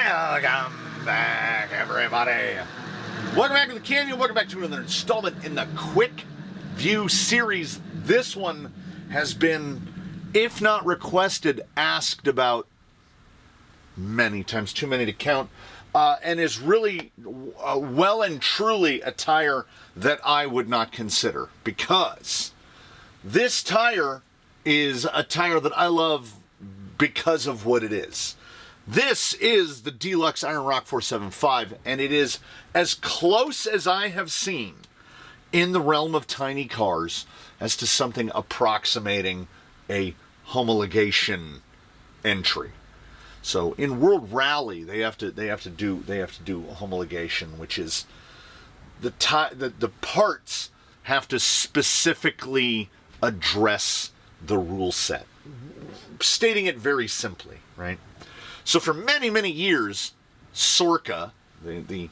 Welcome back, everybody. Welcome back to the Canyon. Welcome back to another installment in the Quickview series. This one has been, if not requested, asked about many times, too many to count, and is really well and truly a tire that I would not consider, because this tire is a tire that I love because of what it is. This is the Dlux Iron Rock 475, and it is as close as I have seen in the realm of tiny cars as to something approximating a homologation entry. So in World Rally, they have to do homologation, which is the parts have to specifically address the rule set, stating it very simply, right? So for many, many years, SORCA, the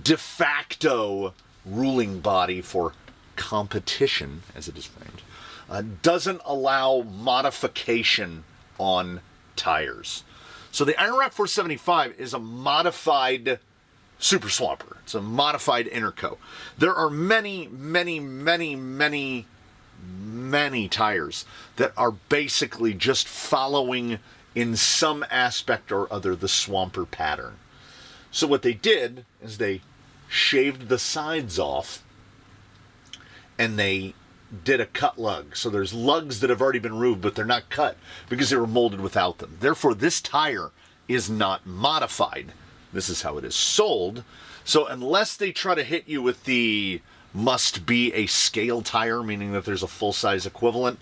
de facto ruling body for competition, as it is framed, doesn't allow modification on tires. So the Iron Rock 475 is a modified Super Swamper. It's a modified Interco. There are many, many, many, many, many tires that are basically just following in some aspect or other the Swamper pattern. So what they did is they shaved the sides off and they did a cut lug. So there's lugs that have already been removed, but they're not cut because they were molded without them. Therefore, this tire is not modified. This is how it is sold. So unless they try to hit you with the must be a scale tire, meaning that there's a full-size equivalent,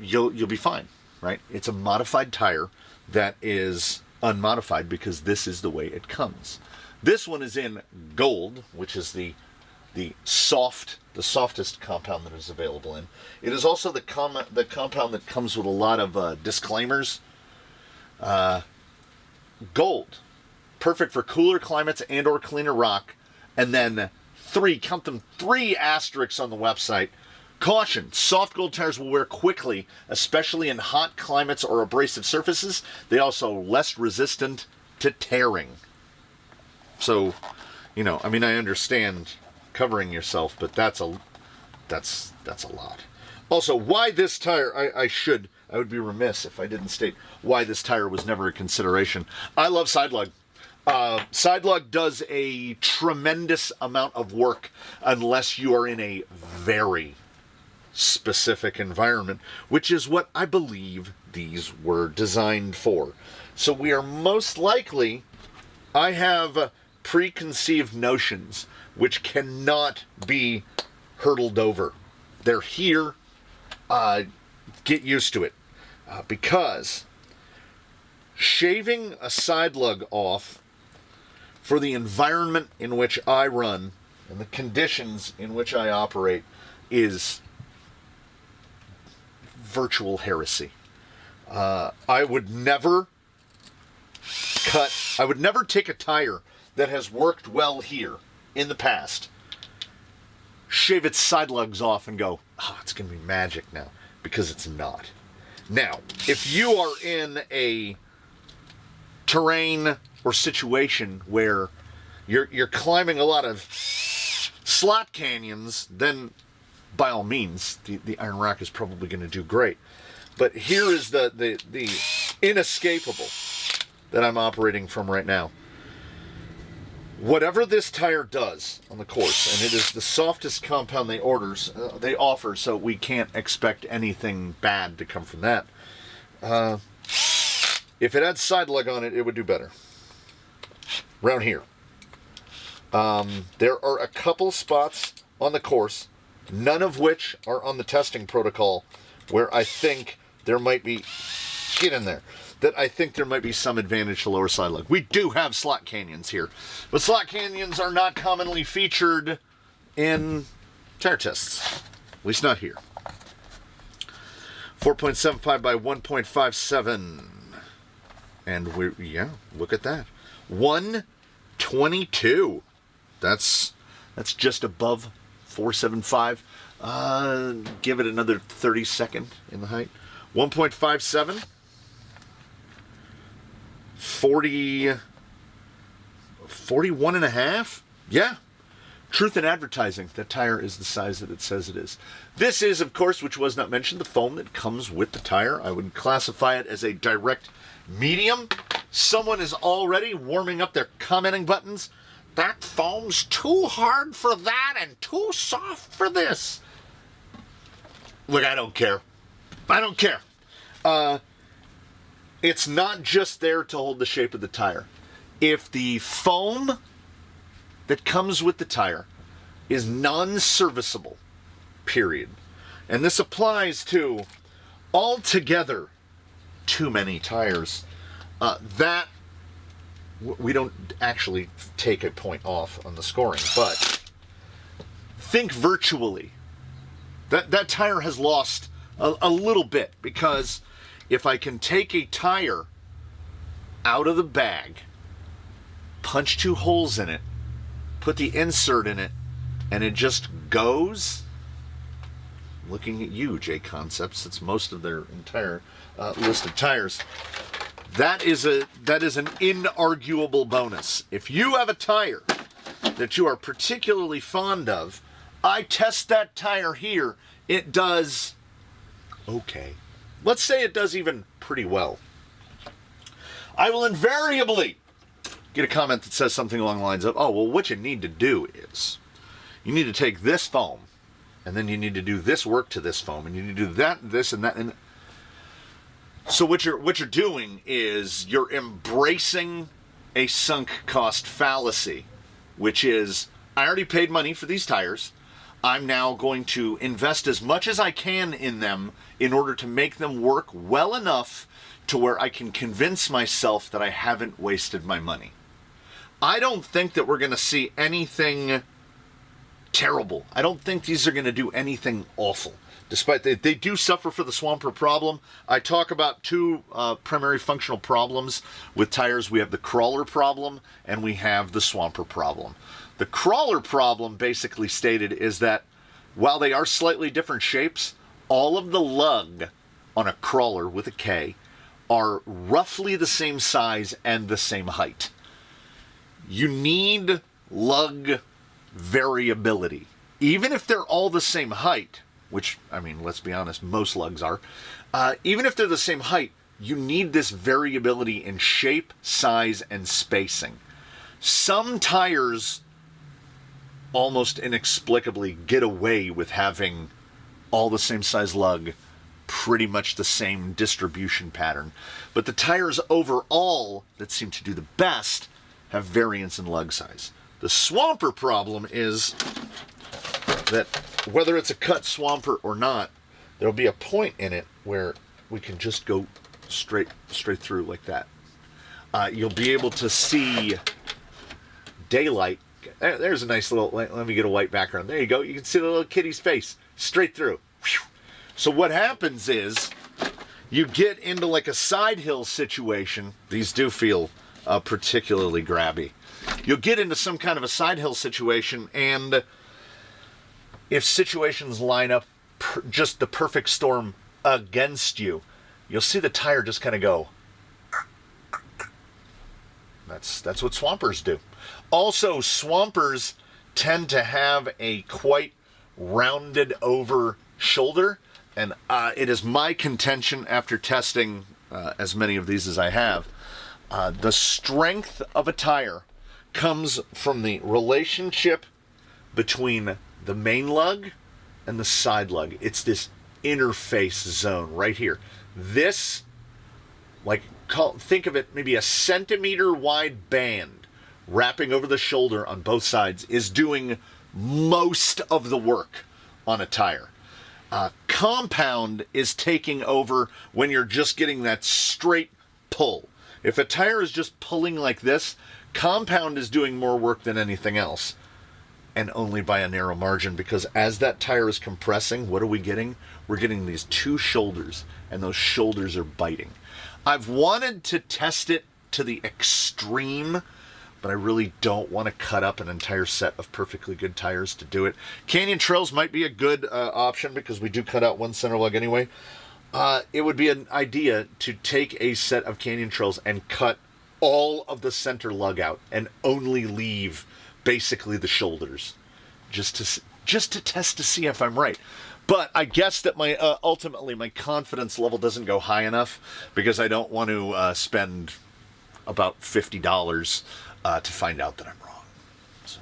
you'll be fine. Right? It's a modified tire that is unmodified because this is the way it comes. This one is in gold, which is the softest compound that is available in. It is also the compound that comes with a lot of disclaimers. Gold, perfect for cooler climates and or cleaner rock. And then count them, 3 asterisks on the website. Caution, soft gold tires will wear quickly, especially in hot climates or abrasive surfaces. They also less resistant to tearing. So, I understand covering yourself, but that's a lot. Also, why this tire? I would be remiss if I didn't state why this tire was never a consideration. I love side lug. Side lug does a tremendous amount of work unless you are in a very specific environment, which is what I believe these were designed for. So we are most likely, I have preconceived notions which cannot be hurdled over. They're here. Get used to it. Because shaving a side lug off for the environment in which I run and the conditions in which I operate is virtual heresy. I would never take a tire that has worked well here in the past, shave its side lugs off and go, it's going to be magic now, because it's not. Now, if you are in a terrain or situation where you're climbing a lot of slot canyons, then by all means, the Iron Rock is probably going to do great. But here is the inescapable that I'm operating from right now. Whatever this tire does on the course, and it is the softest compound they offer, so we can't expect anything bad to come from that. If it had side lug on it, it would do better. Around here. There are a couple spots on the course, none of which are on the testing protocol, where I think there might be, I think there might be some advantage to lower side lug. We do have slot canyons here, but slot canyons are not commonly featured in tire tests, at least not here. 4.75 by 1.57, and look at that, 122. That's just above 475. Give it another 32nd in the height. 1.57. 41 and a half. Yeah. Truth in advertising. That tire is the size that it says it is. This is, of course, which was not mentioned, the foam that comes with the tire. I would classify it as a direct medium. Someone is already warming up their commenting buttons. That foam's too hard for that and too soft for this. Look, I don't care. I don't care. It's not just there to hold the shape of the tire. If the foam that comes with the tire is non-serviceable, period. And this applies to altogether too many tires. That we don't actually take a point off on the scoring, but think virtually. That tire has lost a little bit, because if I can take a tire out of the bag, punch 2 holes in it, put the insert in it, and it just goes. Looking at you, J Concepts. It's most of their entire list of tires. That is an inarguable bonus. If you have a tire that you are particularly fond of, I test that tire here. It does okay. Let's say it does even pretty well. I will invariably get a comment that says something along the lines of, oh, well, what you need to do is you need to take this foam, and then you need to do this work to this foam, and you need to do that, this, and that. And so what you're doing is you're embracing a sunk cost fallacy, which is, I already paid money for these tires. I'm now going to invest as much as I can in them in order to make them work well enough to where I can convince myself that I haven't wasted my money. I don't think that we're going to see anything terrible. I don't think these are going to do anything awful. Despite they do suffer for the swamper problem. I talk about 2 primary functional problems with tires. We have the crawler problem and we have the swamper problem. The crawler problem, basically stated, is that while they are slightly different shapes, all of the lug on a crawler with a K are roughly the same size and the same height. You need lug variability. Even if they're all the same height, which, I mean, let's be honest, most lugs are, even if they're the same height, you need this variability in shape, size, and spacing. Some tires almost inexplicably get away with having all the same size lug, pretty much the same distribution pattern. But the tires overall that seem to do the best have variance in lug size. The swamper problem is that whether it's a cut swamper or not, there'll be a point in it where we can just go straight through like that. You'll be able to see daylight. There's a nice little, let me get a white background. There you go. You can see the little kitty's face straight through. So what happens is you get into like a side hill situation. These do feel particularly grabby. You'll get into some kind of a side hill situation, and if situations line up just the perfect storm against you, you'll see the tire just kind of go. That's what swampers do. Also, swampers tend to have a quite rounded over shoulder, and it is my contention after testing as many of these as I have, the strength of a tire comes from the relationship between the main lug and the side lug. It's this interface zone right here. This, think of it maybe a centimeter wide band wrapping over the shoulder on both sides is doing most of the work on a tire. Compound is taking over when you're just getting that straight pull. If a tire is just pulling like this, compound is doing more work than anything else, and only by a narrow margin, because as that tire is compressing, what are we getting? We're getting these 2 shoulders, and those shoulders are biting. I've wanted to test it to the extreme, but I really don't want to cut up an entire set of perfectly good tires to do it. Canyon Trails might be a good option, because we do cut out one center lug anyway. It would be an idea to take a set of Canyon Trails and cut all of the center lug out and only leave basically the shoulders, just to test to see if I'm right. But I guess that my ultimately my confidence level doesn't go high enough, because I don't want to spend about $50 to find out that I'm wrong. So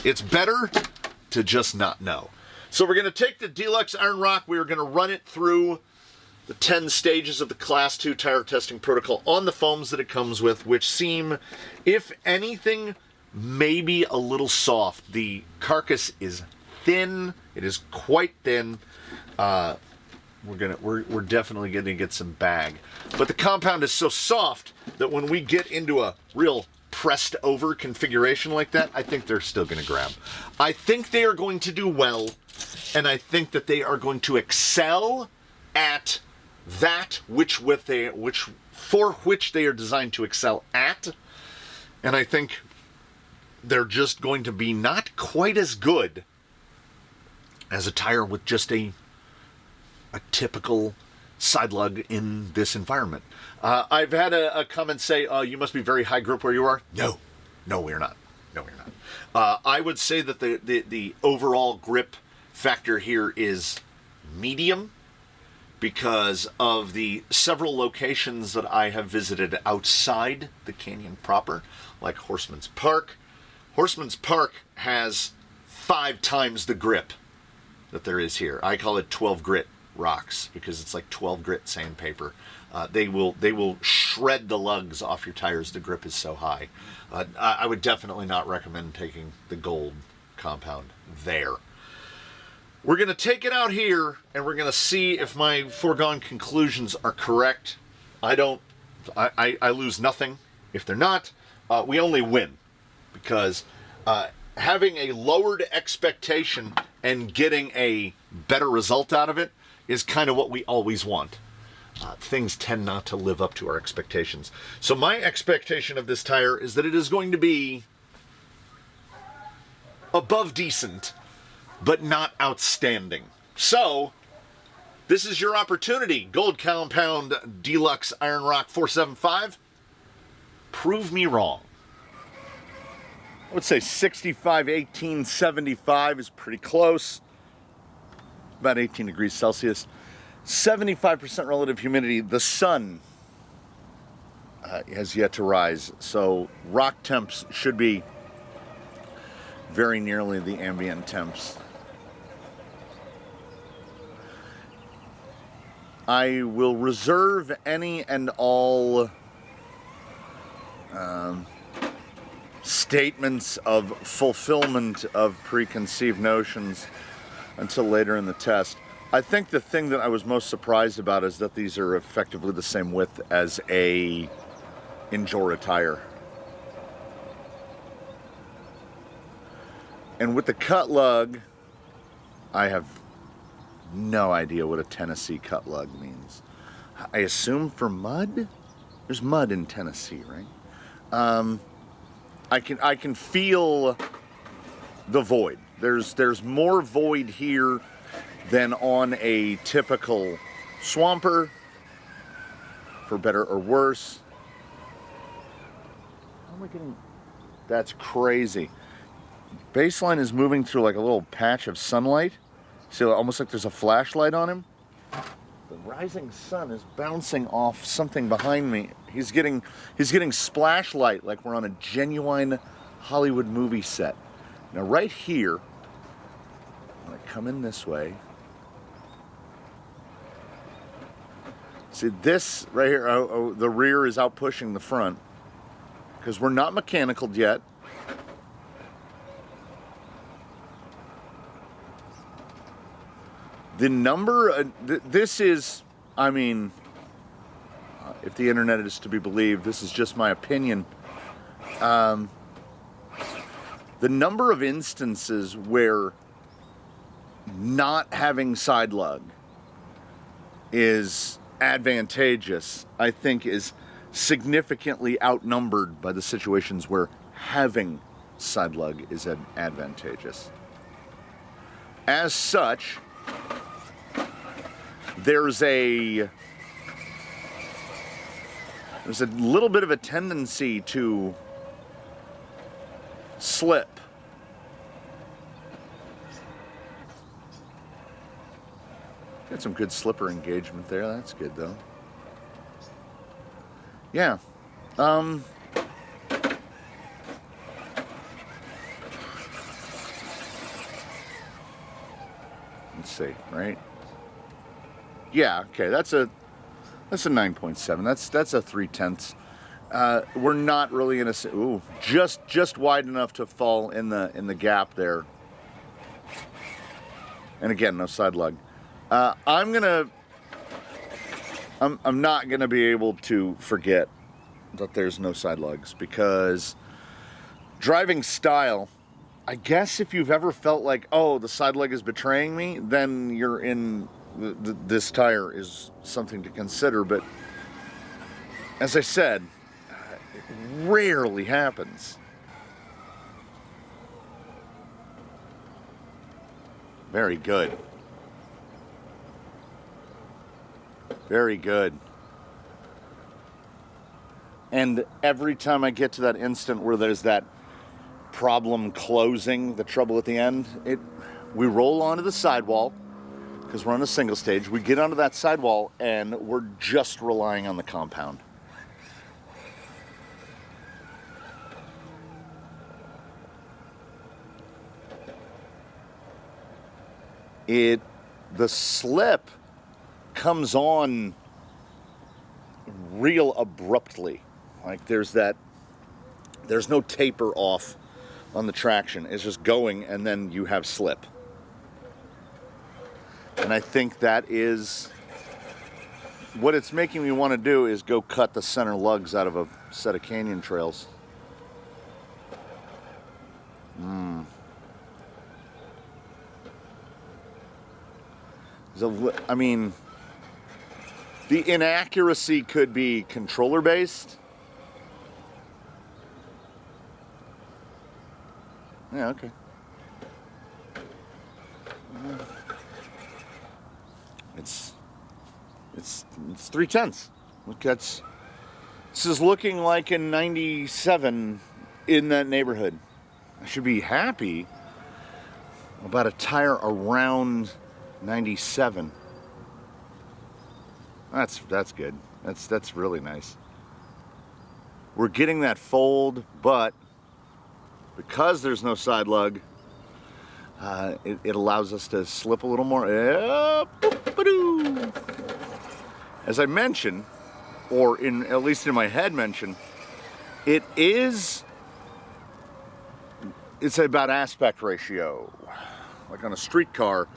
it's better to just not know. So we're going to take the Dlux Iron Rock. We're going to run it through the 10 stages of the Class 2 tire testing protocol on the foams that it comes with, which seem, if anything, maybe a little soft. The carcass is thin. It is quite thin. We're definitely going to get some bag. But the compound is so soft that when we get into a real pressed over configuration like that, I think they're still going to grab. I think they are going to do well, and I think that they are going to excel at that for which they are designed to excel at. And I think they're just going to be not quite as good as a tire with just a typical side lug in this environment. I've had a comment say, you must be very high grip where you are. No, we're not. No, we're not. I would say that the overall grip factor here is medium, because of the several locations that I have visited outside the canyon proper, like Horseman's Park. Horseman's Park has 5 times the grip that there is here. I call it 12 grit rocks, because it's like 12 grit sandpaper. They will shred the lugs off your tires. The grip is so high. I would definitely not recommend taking the gold compound there. We're going to take it out here, and we're going to see if my foregone conclusions are correct. I lose nothing if they're not. We only win, because having a lowered expectation and getting a better result out of it is kind of what we always want. Things tend not to live up to our expectations. So my expectation of this tire is that it is going to be above decent, but not outstanding. So this is your opportunity. Gold compound Dlux Iron Rock 475. Prove me wrong. I would say 65, 18, 75 is pretty close. About 18 degrees Celsius. 75% relative humidity. The sun has yet to rise, so rock temps should be very nearly the ambient temps. I will reserve any and all statements of fulfillment of preconceived notions until later in the test. I think the thing that I was most surprised about is that these are effectively the same width as a Injora tire. And with the cut lug, I have no idea what a Tennessee cut lug means. I assume for mud? There's mud in Tennessee, right? I can feel the void. There's more void here than on a typical swamper, for better or worse. How am I getting? That's crazy. Baseline is moving through like a little patch of sunlight. See, almost like there's a flashlight on him. The rising sun is bouncing off something behind me. He's getting splash light like we're on a genuine Hollywood movie set. Now right here, I'm gonna come in this way. See this right here, the rear is out pushing the front, because we're not mechanicaled yet. The number, this is, I mean, if the internet is to be believed, this is just my opinion. The number of instances where not having side lug is advantageous, I think, is significantly outnumbered by the situations where having side lug is advantageous. As such, there's a there's a little bit of a tendency to slip. Got some good slipper engagement there. That's good though. Yeah. Let's see, right? Yeah, okay, that's a 9.7. That's a 3/10. We're not really in a just wide enough to fall in the gap there. And again, no side lug. I'm not gonna be able to forget that there's no side lugs, because driving style, I guess if you've ever felt like, oh, the side lug is betraying me, then you're in this tire is something to consider. But as I said, it rarely happens. Very good. Very good. And every time I get to that instant where there's that problem closing, the trouble at the end, we roll onto the sidewall, because we're on a single stage. We get onto that sidewall and we're just relying on the compound. The slip comes on real abruptly. Like there's no taper off on the traction. It's just going, and then you have slip. And I think that is what it's making me want to do, is go cut the center lugs out of a set of canyon trails. I mean, the inaccuracy could be controller based. Yeah, okay. It's 3/10. Look, this is looking like a 97 in that neighborhood. I should be happy about a tire around 97. That's good. That's really nice. We're getting that fold, but because there's no side lug, it allows us to slip a little more. As I mentioned, or at least in my head mentioned, it's about aspect ratio. Like on a street car,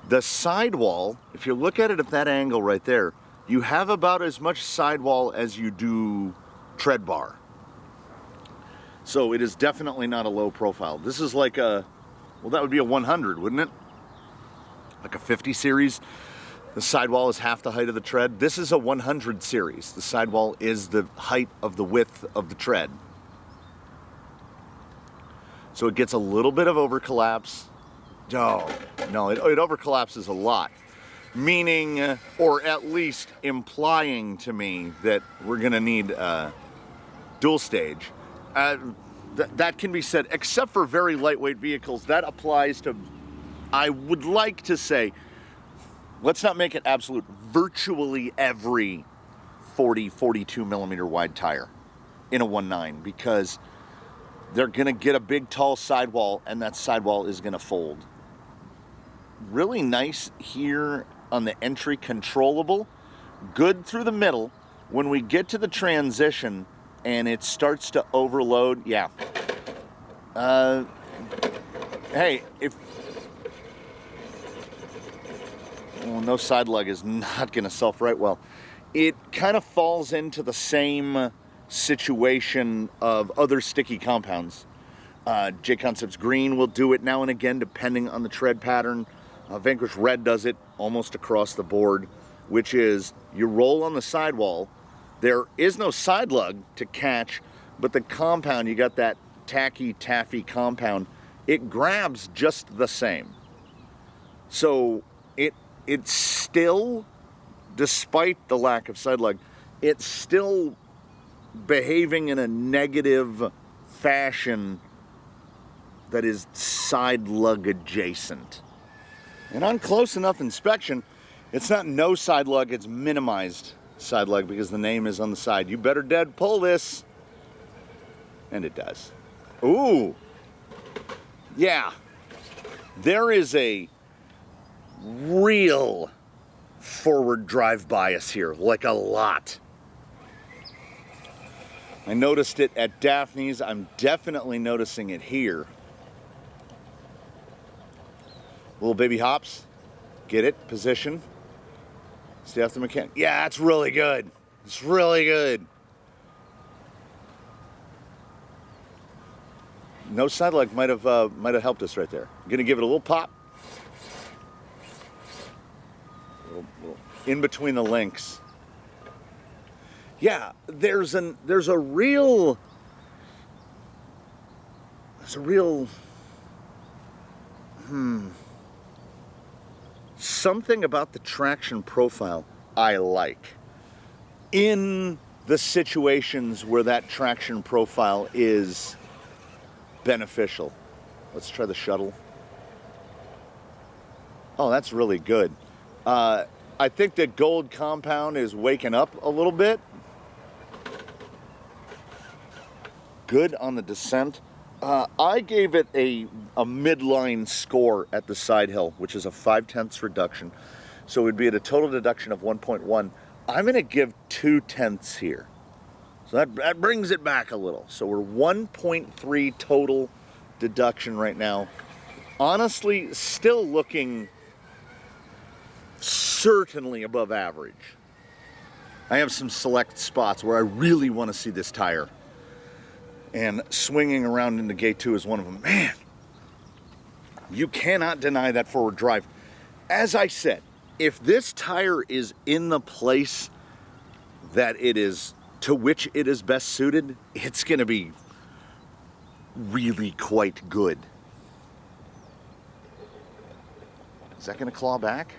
the sidewall, if you look at it at that angle right there, you have about as much sidewall as you do tread bar. So it is definitely not a low profile. This is like that would be a 100, wouldn't it? Like a 50 series. The sidewall is half the height of the tread. This is a 100 series. The sidewall is the height of the width of the tread. So it gets a little bit of overcollapse. Oh, no, it overcollapses a lot. Meaning, or at least implying to me, that we're gonna need dual stage. That can be said, except for very lightweight vehicles. That applies to, I would like to say, let's not make it absolute, virtually every 40, 42 millimeter wide tire in a 1.9, because they're gonna get a big tall sidewall, and that sidewall is gonna fold. Really nice here on the entry controllable, good through the middle. When we get to the transition and it starts to overload, yeah. Hey, no side lug is not gonna self-right well. It kind of falls into the same situation of other sticky compounds. J-Concepts Green will do it now and again, depending on the tread pattern. Vanquish Red does it almost across the board, which is you roll on the sidewall. There is no side lug to catch, but the compound, you got that taffy compound, it grabs just the same. So it still, despite the lack of side lug, it's still behaving in a negative fashion that is side lug adjacent. And on close enough inspection, it's not no side lug, it's minimized side lug because the name is on the side. You better dead pull this. And it does. Ooh. Yeah. There is a real forward drive bias here, like a lot. I noticed it at Daphne's. I'm definitely noticing it here. Little baby hops. Get it, position. Stay off the mechanic. Yeah, that's really good. It's really good. No side lug might have helped us right there. I'm gonna give it a little pop. Little in between the links. Yeah, there's a real something about the traction profile I like in the situations where that traction profile is beneficial. Let's try the shuttle. Oh, that's really good. I think that gold compound is waking up a little bit. Good on the descent. I gave it a midline score at the side hill, which is a 5/10 reduction. So it would be at a total deduction of 1.1. I'm going to give 2/10 here. So that brings it back a little. So we're 1.3 total deduction right now. Honestly, still looking certainly above average. I have some select spots where I really want to see this tire. And swinging around into gate 2 is one of them. Man, you cannot deny that forward drive. As I said, if this tire is in the place that it is, to which it is best suited, it's going to be really quite good. Is that going to claw back?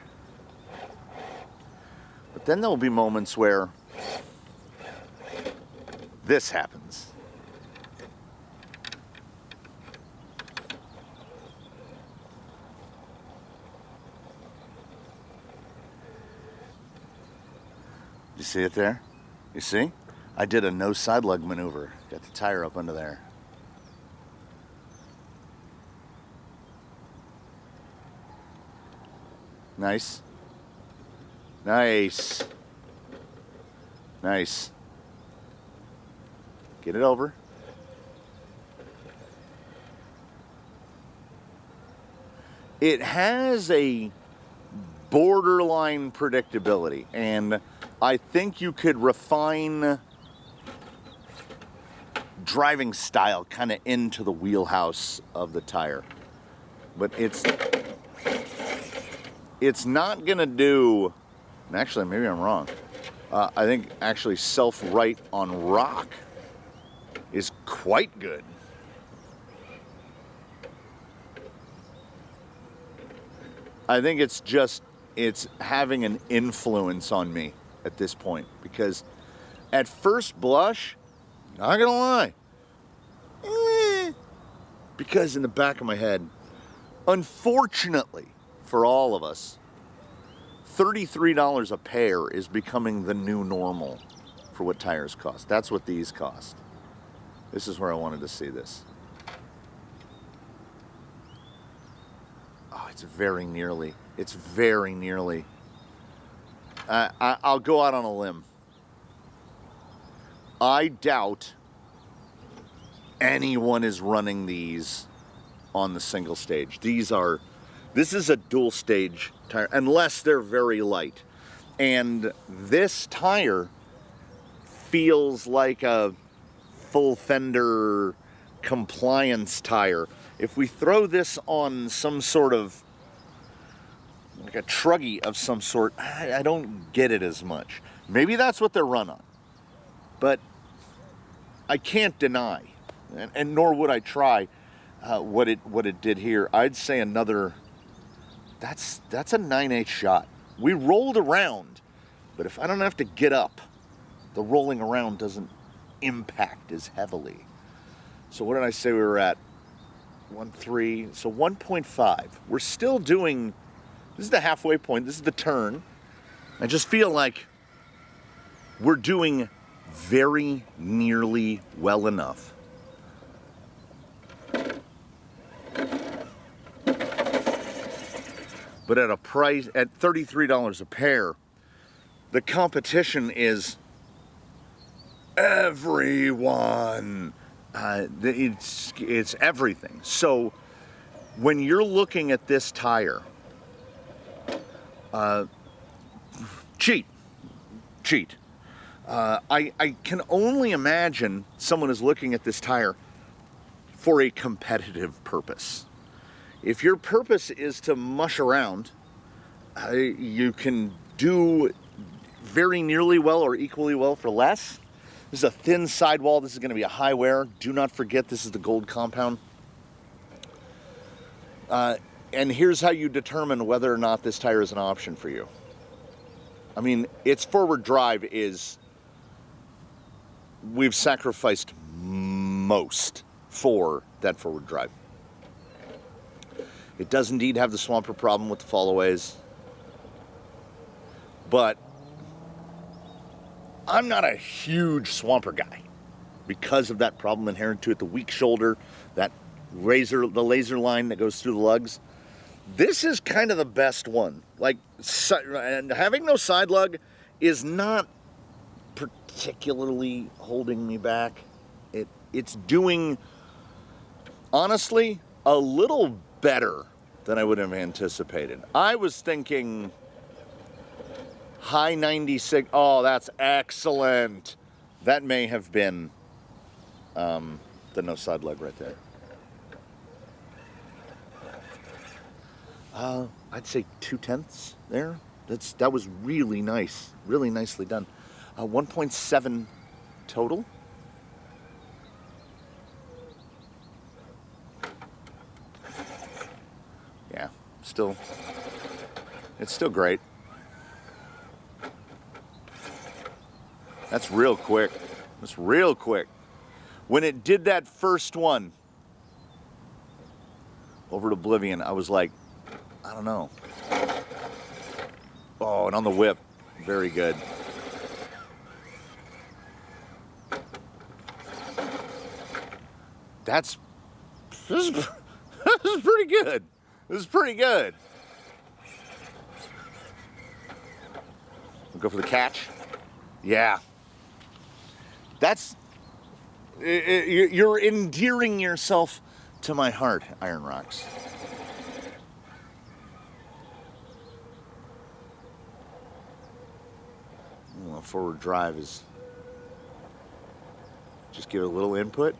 But then there will be moments where this happens. You see it there? You see? I did a no side lug maneuver. Got the tire up under there. Nice. Nice. Nice. Get it over. It has a borderline predictability, and I think you could refine driving style kind of into the wheelhouse of the tire. But it's not going to do, and actually maybe I'm wrong, I think actually self-right on rock is quite good. I think it's having an influence on me at this point, because at first blush, not gonna lie, because in the back of my head, unfortunately for all of us, $33 a pair is becoming the new normal for what tires cost. That's what these cost. This is where I wanted to see this. Oh, it's very nearly. I'll go out on a limb. I doubt anyone is running these on the single stage. This is a dual stage tire, unless they're very light. And this tire feels like a full fender compliance tire. If we throw this on some sort of, like a truggy of some sort, I don't get it as much. Maybe that's what they're run on. But I can't deny, and nor would I try what it did here. I'd say another, that's a 9/8 shot. We rolled around, but if I don't have to get up, the rolling around doesn't impact as heavily. So what did I say we were at? 1.3, so 1.5. We're still doing, this is the halfway point, this is the turn. I just feel like we're doing very nearly well enough. But at a price, at $33 a pair, the competition is everyone. It's everything. So when you're looking at this tire, cheat. I can only imagine someone is looking at this tire for a competitive purpose. If your purpose is to mush around, you can do very nearly well or equally well for less. This is a thin sidewall. This is going to be a high wear. Do not forget this is the gold compound. And here's how you determine whether or not this tire is an option for you. I mean, its forward drive is, we've sacrificed most for that forward drive. It does indeed have the swamper problem with the followaways, but I'm not a huge swamper guy because of that problem inherent to it, the weak shoulder, that the laser line that goes through the lugs. This is kind of the best one. Like, and having no side lug is not particularly holding me back. It's doing, honestly, a little better than I would have anticipated. I was thinking high 96. Oh, that's excellent. That may have been the no side lug right there. I'd say 0.2 there. That was really nice, really nicely done. 1.7 total. Yeah, it's still great. That's real quick. That's real quick. When it did that first one over to Oblivion, I was like, I don't know. Oh, and on the whip, very good. This is pretty good. This is pretty good. We'll go for the catch. Yeah. You're endearing yourself to my heart, Iron Rocks. Forward drive is, just give it a little input.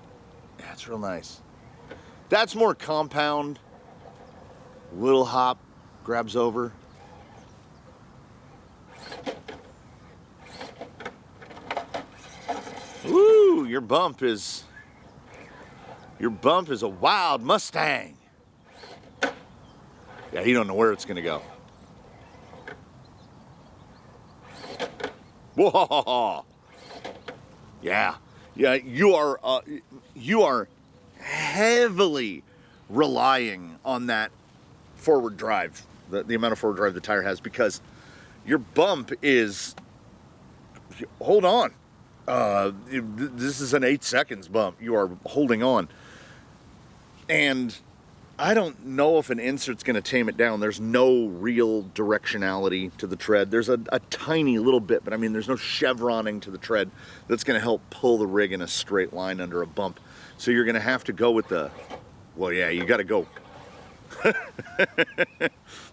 Yeah, it's real nice. That's more compound. Little hop, grabs over. Woo, your bump is a wild Mustang. Yeah, you don't know where it's gonna go. Whoa! Yeah, you are heavily relying on that forward drive, the amount of forward drive the tire has, because your bump is, hold on, this is an 8 seconds bump. You are holding on, and I don't know if an insert's going to tame it down. There's no real directionality to the tread. There's a tiny little bit, but I mean, there's no chevroning to the tread that's going to help pull the rig in a straight line under a bump. So you're going to have to go with well, yeah, you got to go.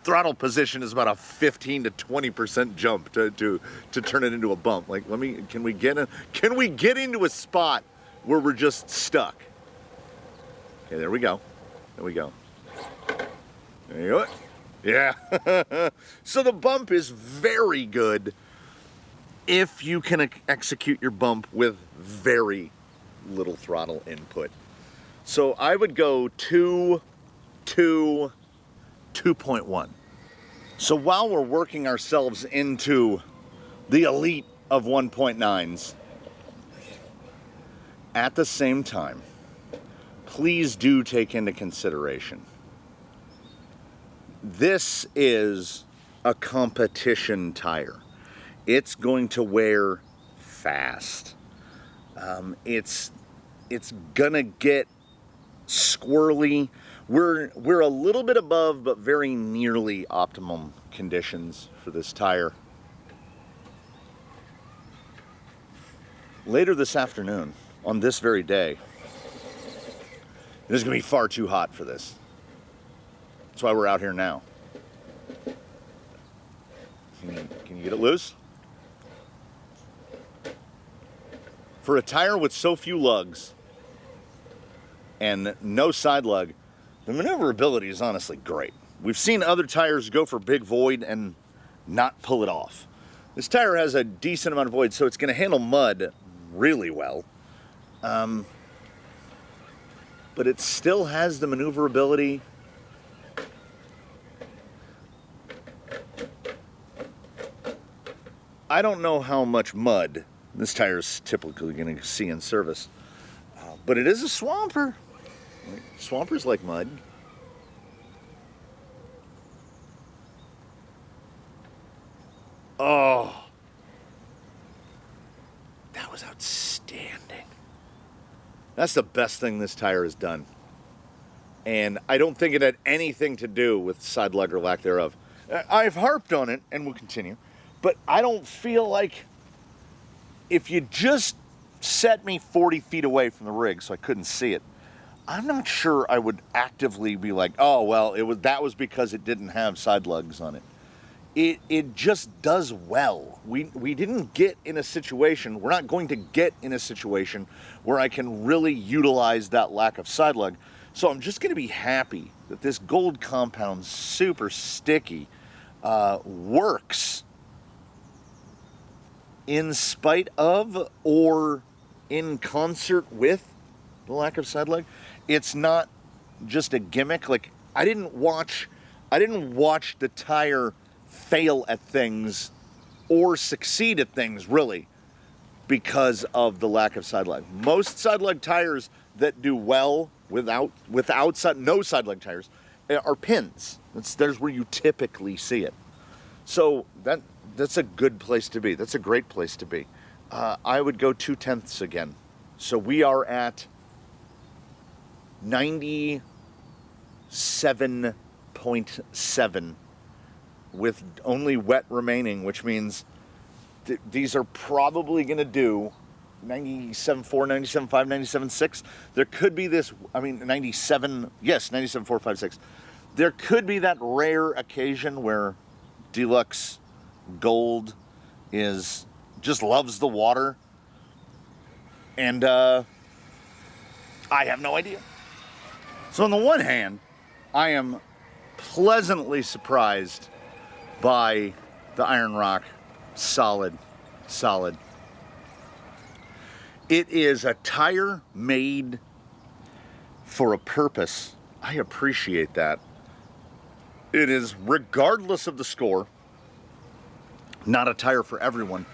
Throttle position is about a 15 to 20% jump to turn it into a bump. Like, can we get into a spot where we're just stuck? Okay, there we go. There we go. There you go. Yeah. So the bump is very good if you can execute your bump with very little throttle input. So I would go 2.1. So while we're working ourselves into the elite of 1.9s. At the same time, please do take into consideration, this is a competition tire. It's going to wear fast. It's gonna get squirrely. We're a little bit above, but very nearly optimum conditions for this tire. Later this afternoon, on this very day, it is gonna be far too hot for this. That's why we're out here now. Can you get it loose? For a tire with so few lugs and no side lug, the maneuverability is honestly great. We've seen other tires go for big void and not pull it off. This tire has a decent amount of void, so it's going to handle mud really well. But it still has the maneuverability. I don't know how much mud this tire is typically going to see in service, but it is a swamper. Swampers like mud. Oh, that was outstanding. That's the best thing this tire has done. And I don't think it had anything to do with side lug or lack thereof. I've harped on it and will continue, but I don't feel like, if you just set me 40 feet away from the rig so I couldn't see it, I'm not sure I would actively be like, oh, well, that was because it didn't have side lugs on it. It just does well. We didn't get in a situation, we're not going to get in a situation where I can really utilize that lack of side lug. So I'm just going to be happy that this gold compound, super sticky, works in spite of or in concert with the lack of side lug. It's not just a gimmick. Like, I didn't watch the tire fail at things or succeed at things really because of the lack of side lug. Most side lug tires that do well without no side lug tires are pins. There's where you typically see it. So that's a good place to be. That's a great place to be. I would go 2/10 again. So we are at 97.7 with only wet remaining, which means these are probably going to do 97.4, 97.5, 97.6. There could be 97, yes, 97.4, 5, 6. There could be that rare occasion where Dlux Gold just loves the water, and I have no idea. So on the one hand, I am pleasantly surprised by the Iron Rock. Solid. It is a tire made for a purpose. I appreciate that. It is, regardless of the score, not a tire for everyone.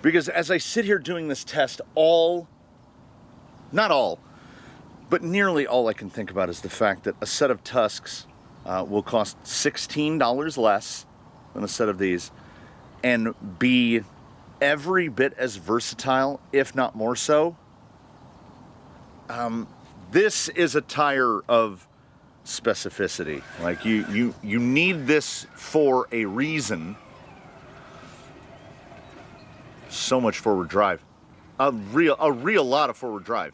Because as I sit here doing this test, not all, but nearly all I can think about is the fact that a set of Tusks will cost $16 less than a set of these and be every bit as versatile, if not more so. This is a tire of specificity. Like, you need this for a reason. So much forward drive. A real lot of forward drive.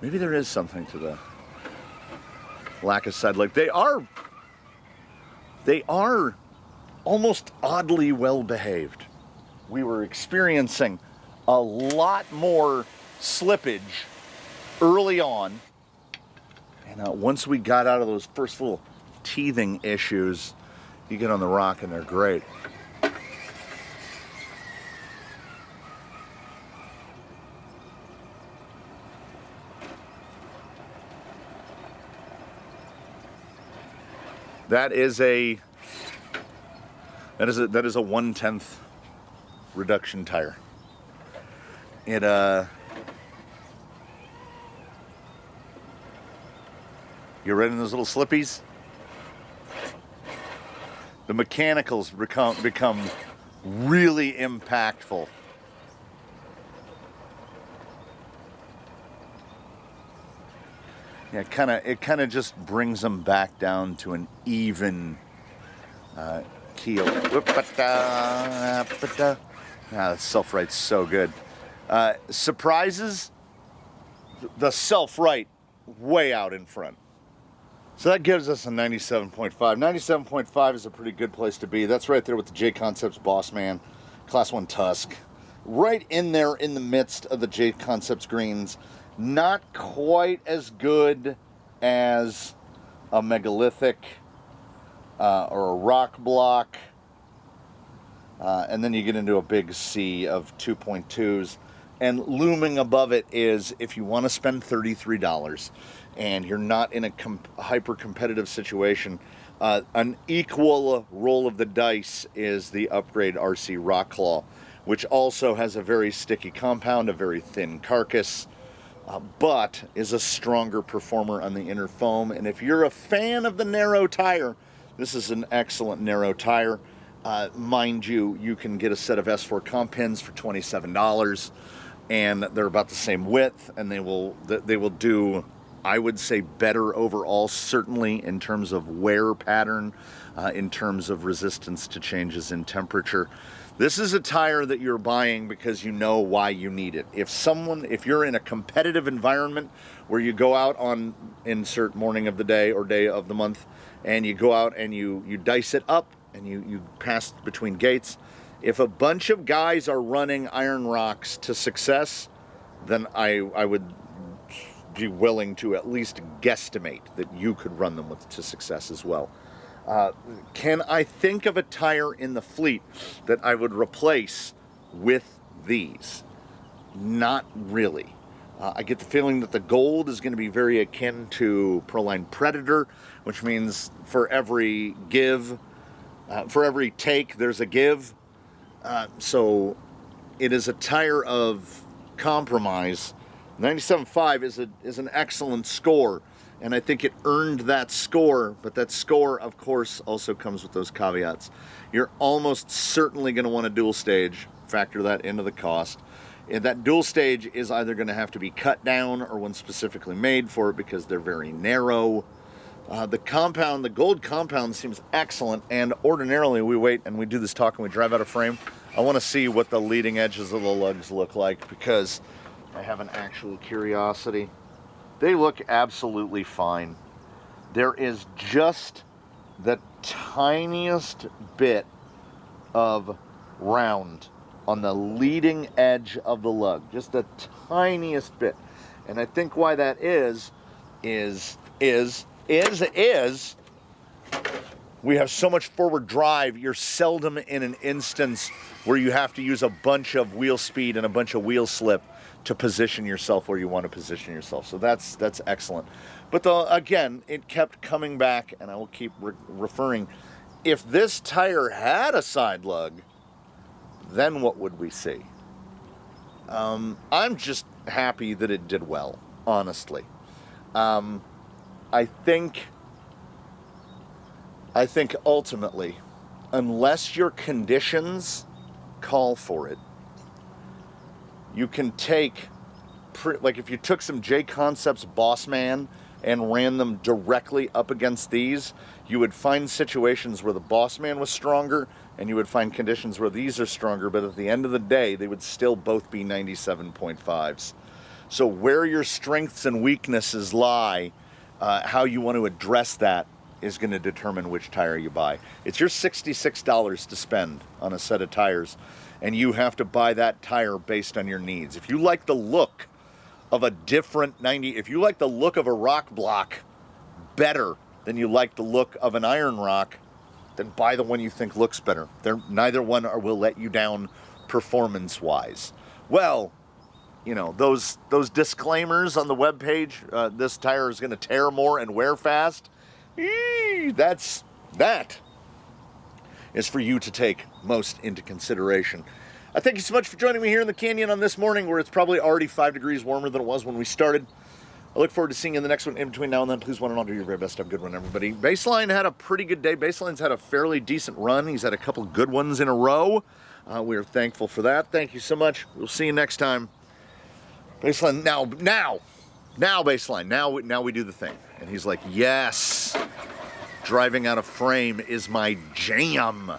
Maybe there is something to the lack of side lug. They are almost oddly well behaved. We were experiencing a lot more slippage early on, and once we got out of those first little teething issues, you get on the rock and they're great. That is a 1/10 reduction tire. It you ready in those little slippies? The mechanicals become really impactful. Yeah, it kind of just brings them back down to an even keel. That self-right's so good. Surprises, the self-right way out in front. So that gives us a 97.5. 97.5 is a pretty good place to be. That's right there with the J Concepts Bossman, Class 1 Tusk. Right in there in the midst of the J Concepts greens. Not quite as good as a megalithic or a rock block. And then you get into a big sea of 2.2s. And looming above it is, if you want to spend $33 and you're not in a hyper-competitive situation, an equal roll of the dice is the upgrade RC Rock Claw, which also has a very sticky compound, a very thin carcass, but is a stronger performer on the inner foam. And if you're a fan of the narrow tire, this is an excellent narrow tire. Mind you, you can get a set of S4 comp pins for $27, and they're about the same width, and they will do, I would say, better overall, certainly in terms of wear pattern, in terms of resistance to changes in temperature. This is a tire that you're buying because you know why you need it. If you're in a competitive environment where you go out on insert morning of the day or day of the month, and you go out and you dice it up and you pass between gates, if a bunch of guys are running Iron Rocks to success, then I would be willing to at least guesstimate that you could run them to success as well. Can I think of a tire in the fleet that I would replace with these? Not really. I get the feeling that the gold is going to be very akin to Proline Predator, which means for every take, there's a give. So it is a tire of compromise. 97.5 is an excellent score, and I think it earned that score, but that score, of course, also comes with those caveats. You're almost certainly going to want a dual stage. Factor that into the cost. And that dual stage is either going to have to be cut down or one specifically made for it because they're very narrow. The gold compound seems excellent, and ordinarily we wait and we do this talk and we drive out of frame. I want to see what the leading edges of the lugs look like because I have an actual curiosity. They look absolutely fine. There is just the tiniest bit of round on the leading edge of the lug, just the tiniest bit. And I think why that is we have so much forward drive, you're seldom in an instance where you have to use a bunch of wheel speed and a bunch of wheel slip to position yourself where you want to position yourself. So that's excellent. But again, it kept coming back, and I will keep referring. If this tire had a side lug, then what would we see? I'm just happy that it did well, honestly. I think ultimately, unless your conditions call for it, you can take, like if you took some J Concepts Bossman and ran them directly up against these, you would find situations where the Bossman was stronger, and you would find conditions where these are stronger, but at the end of the day, they would still both be 97.5s. So where your strengths and weaknesses lie, how you want to address that is going to determine which tire you buy. It's your $66 to spend on a set of tires, and you have to buy that tire based on your needs. If you like the look of a different 90, if you like the look of a rock block better than you like the look of an Iron Rock, then buy the one you think looks better. Neither one will let you down performance-wise. Well, you know, those disclaimers on the webpage, this tire is going to tear more and wear fast, that's That is for you to take most into consideration. I thank you so much for joining me here in the canyon on this morning, where it's probably already 5 degrees warmer than it was when we started. I look forward to seeing you in the next one. In between now and then, please one and all do your very best. Have a good one, everybody. Baseline had a pretty good day. Baseline's had a fairly decent run. He's had a couple good ones in a row. We are thankful for that. Thank you so much. We'll see you next time. Baseline, now, Baseline, now we do the thing. And he's like, yes, driving out of frame is my jam.